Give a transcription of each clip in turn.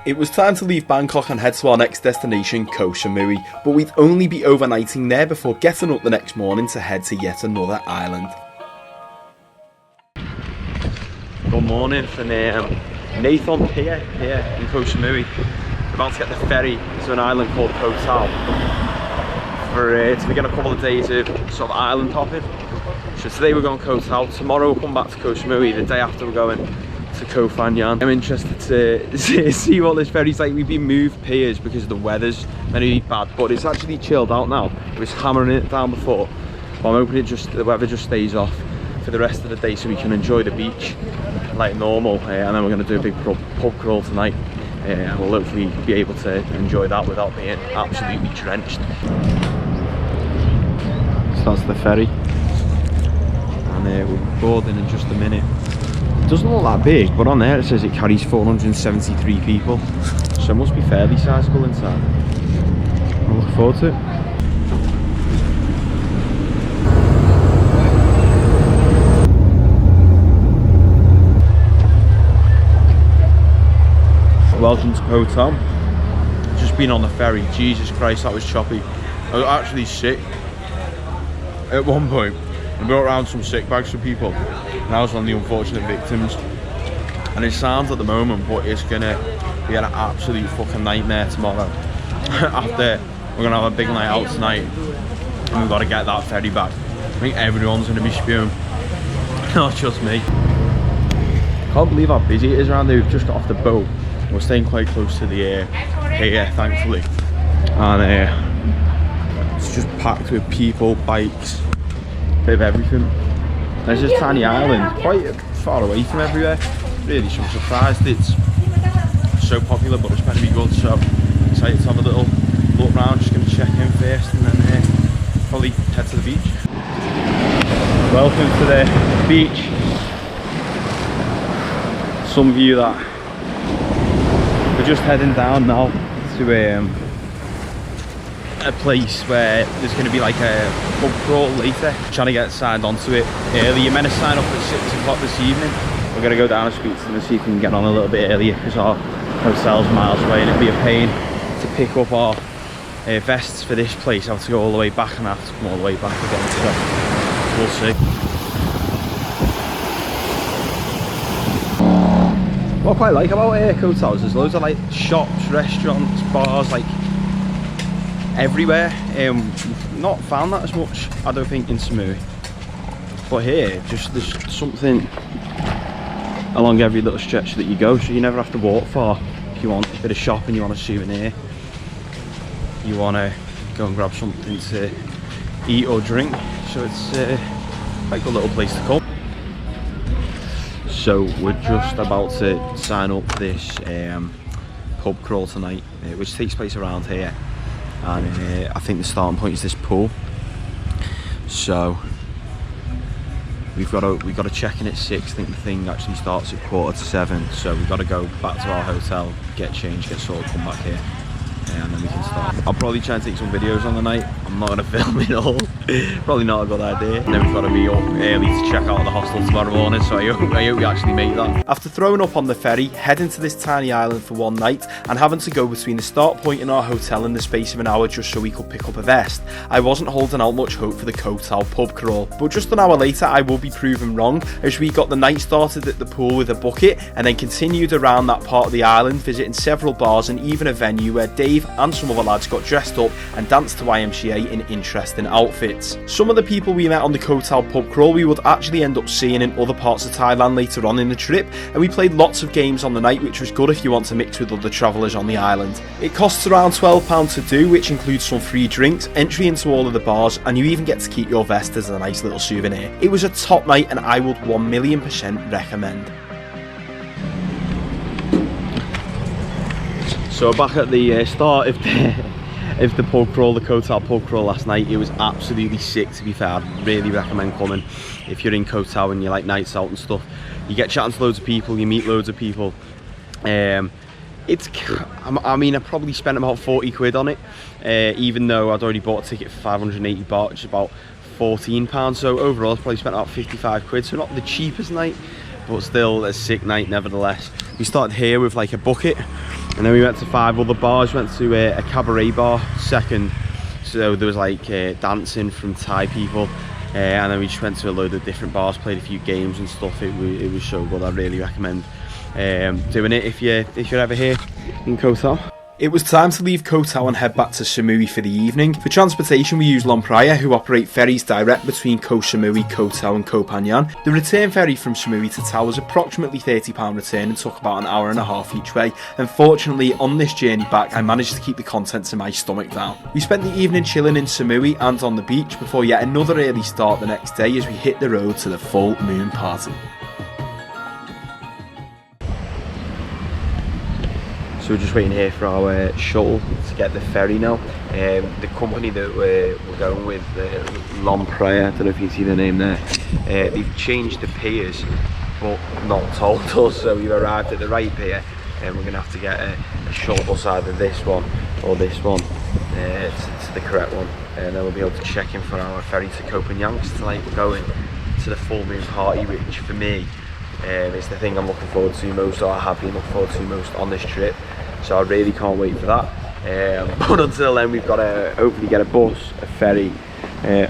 It was time to leave Bangkok and head to our next destination, Koh Samui, but we'd only be overnighting there before getting up the next morning to head to yet another island. Good morning from Nathan Pier here in Koh Samui. We're about to get the ferry to an island called Koh Tao to begin a couple of days of sort of island hopping. So today we're going Koh Tao, tomorrow we'll come back to Koh Samui, the day after we're going to Koh Phangan. I'm interested to see what this ferry's like. We've been moved piers because the weather's meant to be bad, but it's actually chilled out now. It was hammering it down before, but I'm hoping the weather just stays off for the rest of the day so we can enjoy the beach like normal, and then we're going to do a big pub crawl tonight, and we'll hopefully be able to enjoy that without being absolutely drenched. So that's the ferry, and we'll be boarding in just a minute. It doesn't look that big, but on there it says it carries 473 people, so it must be fairly sizable inside. I look forward to it. Welcome to Koh Tao. Just been on the ferry. Jesus Christ, that was choppy. I was actually sick at one point. I brought around some sick bags for people, and I was one of the unfortunate victims. And it sounds at the moment, but it's gonna be an absolute fucking nightmare tomorrow. After we're gonna have a big night out tonight, and we've got to get that ferry back. I think everyone's gonna be spewing, not just me. Can't believe how busy it is around here. We've just got off the boat. We're staying quite close to the pier, thankfully, and it's just packed with people, bikes, a bit of everything. There's this tiny island, quite far away from everywhere. Really, so I'm surprised it's so popular, but it's meant to be good. So excited to have a little look around. Just going to check in first, and then probably head to the beach. Welcome to the beach. Some view that. We're just heading down now to a place where there's going to be like a pub crawl later. Trying to get signed onto it early. You're meant to sign up at 6 o'clock this evening. We're going to go down and speak to them and see if we can get on a little bit earlier, because our hotel's miles away and it'd be a pain to pick up our vests for this place. I have to go all the way back and I have to come all the way back again, so we'll see. What I quite like about Koh Tao is there's loads of like shops, restaurants, bars, like everywhere. Not found that as much, I don't think, in Samui. But here, just there's something along every little stretch that you go, so you never have to walk far. If you want a bit of shopping, you want a souvenir, you want to go and grab something to eat or drink. So it's like a little place to come. So we're just about to sign up this pub crawl tonight, which takes place around here, and I think the starting point is this pool. So we've got to check in at 6. I think the thing actually starts at 7:15. So we've got to go back to our hotel, get changed, get sorted, come back here, and then we can start. I'll probably try and take some videos on the night. I'm not going to film it all. Probably not a good idea. And then we've got to be up early to check out the hostel tomorrow morning, so I hope we actually make that. After throwing up on the ferry, heading to this tiny island for one night, and having to go between the start point and our hotel in the space of an hour just so we could pick up a vest, I wasn't holding out much hope for the Koh Tao pub crawl. But just an hour later, I will be proven wrong, as we got the night started at the pool with a bucket, and then continued around that part of the island, visiting several bars and even a venue where Dave and some other lads got dressed up and danced to YMCA in interesting outfits. Some of the people we met on the Koh Tao pub crawl we would actually end up seeing in other parts of Thailand later on in the trip, and we played lots of games on the night, which was good if you want to mix with other travellers on the island. It costs around £12 to do, which includes some free drinks, entry into all of the bars, and you even get to keep your vest as a nice little souvenir. It was a top night and I would 1,000,000% recommend. So back at the start of the pub crawl, the Koh Tao pub crawl last night. It was absolutely sick, to be fair. I'd really recommend coming if you're in Koh Tao and you like nights out and stuff. You get chatting to loads of people, you meet loads of people. I mean, I probably spent about 40 quid on it, even though I'd already bought a ticket for 580 baht, which is about £14. So overall I probably spent about 55 quid, so not the cheapest night, but still a sick night nevertheless. We started here with like a bucket, and then we went to 5 other bars. Went to a cabaret bar second, so there was like dancing from Thai people, and then we just went to a load of different bars, played a few games and stuff. It was so good. I really recommend doing it if you're ever here in Koh Tao. It was time to leave Koh Tao and head back to Samui for the evening. For transportation we used Lompraya, who operate ferries direct between Koh Samui, Koh Tao and Koh Phangan. The return ferry from Samui to Tao was approximately £30 return and took about an hour and a half each way. Unfortunately, on this journey back I managed to keep the contents of my stomach down. We spent the evening chilling in Samui and on the beach before yet another early start the next day as we hit the road to the full moon party. So we're just waiting here for our shuttle to get the ferry now. The company that we're going with, Lompraya, I don't know if you can see the name there, they've changed the piers but not told us, so we've arrived at the right pier and we're going to have to get a shuttle bus, either this one or this one, to the correct one, and then we'll be able to check in for our ferry to Koh Phangan, because tonight we're going to the full moon party, which for me it's the thing I'm looking forward to most, or I have been looking forward to most on this trip. So I really can't wait for that. But until then, we've got to hopefully get a bus, a ferry,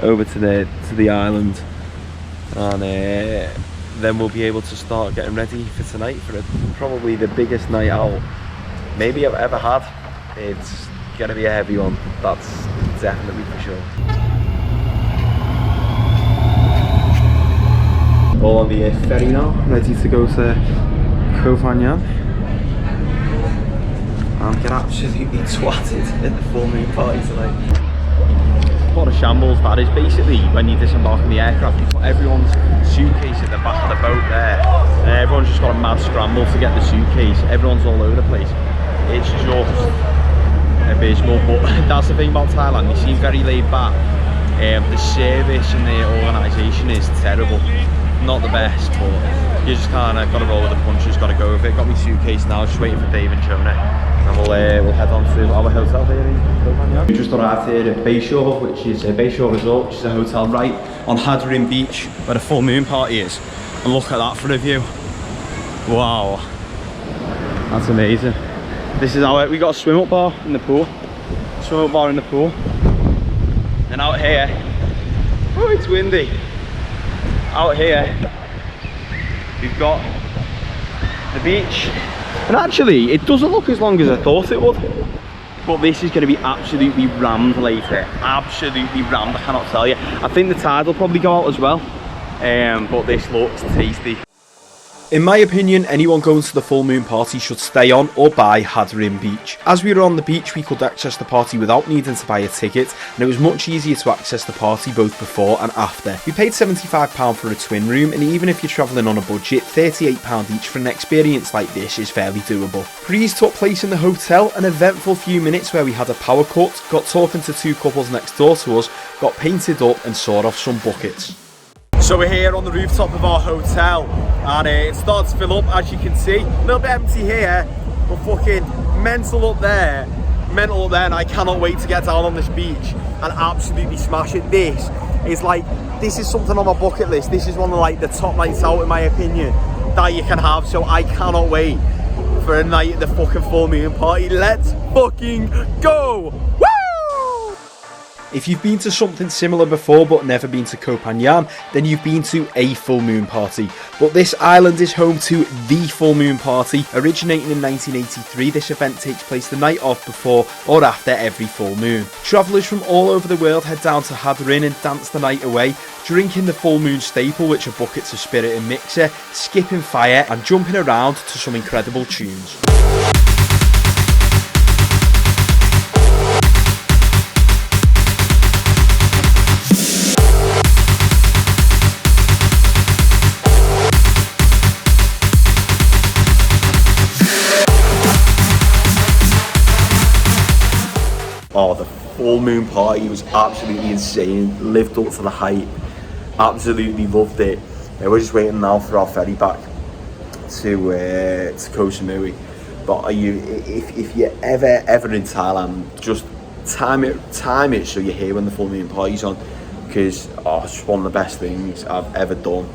over to the island, and then we'll be able to start getting ready for tonight, for probably the biggest night out maybe I've ever had. It's gonna be a heavy one, that's definitely for sure. All on the ferry now, ready to go to Koh Phangan and get absolutely twatted at the full moon party tonight. What a shambles that is. Basically, when you disembark in the aircraft, you put everyone's suitcase at the back of the boat there, and everyone's just got a mad scramble to get the suitcase. Everyone's all over the place. It's just abysmal, but that's the thing about Thailand, they seem very laid back. The service and the organisation is terrible. Not the best, but you just kind of got to roll with the punches, got to go with it. Got my suitcase now, just waiting for Dave and Jonah, and we'll head on to our hotel here in Koh Phangan. We just arrived here at Bayshore, which is a Bayshore Resort, which is a hotel right on Haad Rin Beach, where the full moon party is. And look at that for a view. Wow, that's amazing. This is our, we got a swim up bar in the pool. Swim up bar in the pool. And out here, oh, it's windy. Out here we've got the beach, and actually it doesn't look as long as I thought it would, but this is going to be absolutely rammed later. Absolutely rammed, I cannot tell you. I think the tide will probably go out as well, but this looks tasty. In my opinion, anyone going to the full moon party should stay on or buy Haad Rin Beach. As we were on the beach, we could access the party without needing to buy a ticket, and it was much easier to access the party both before and after. We paid £75 for a twin room, and even if you're travelling on a budget, £38 each for an experience like this is fairly doable. Breeze took place in the hotel, an eventful few minutes where we had a power cut, got talking to 2 couples next door to us, got painted up and sawed off some buckets. So we're here on the rooftop of our hotel, and it starts to fill up, as you can see. A little bit empty here, but fucking mental up there, and I cannot wait to get down on this beach and absolutely smash it. This is something on my bucket list. This is one of like the top nights out, in my opinion, that you can have, so I cannot wait for a night at the fucking full moon party. Let's fucking go! Woo! If you've been to something similar before but never been to Koh Phangan, then you've been to a full moon party. But this island is home to the full moon party. Originating in 1983, this event takes place the night of, before or after every full moon. Travellers from all over the world head down to Haad Rin and dance the night away, drinking the full moon staple, which are buckets of spirit and mixer, skipping fire and jumping around to some incredible tunes. Oh, the full moon party was absolutely insane, lived up to the hype, absolutely loved it. We're just waiting now for our ferry back to Koh Samui. But if you're ever in Thailand, just time it so you're here when the full moon party's on, because it's one of the best things I've ever done.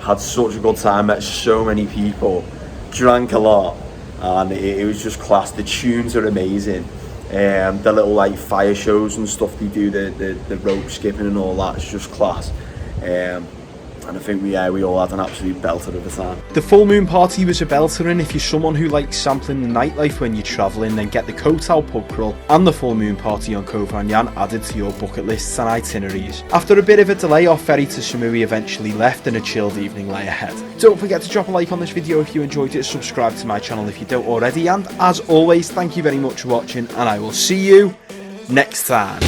had such a good time, met so many people, drank a lot, and it was just class. The tunes are amazing. The little like fire shows and stuff they do, the rope skipping and all that, is just class. And I think we all had an absolute belter of a time. The full moon party was a belter, and if you're someone who likes sampling the nightlife when you're travelling, then get the Koh Tao Pub Crawl and the full moon party on Koh Phangan added to your bucket lists and itineraries. After a bit of a delay, our ferry to Samui eventually left and a chilled evening lay ahead. Don't forget to drop a like on this video if you enjoyed it, subscribe to my channel if you don't already, and as always, thank you very much for watching, and I will see you next time.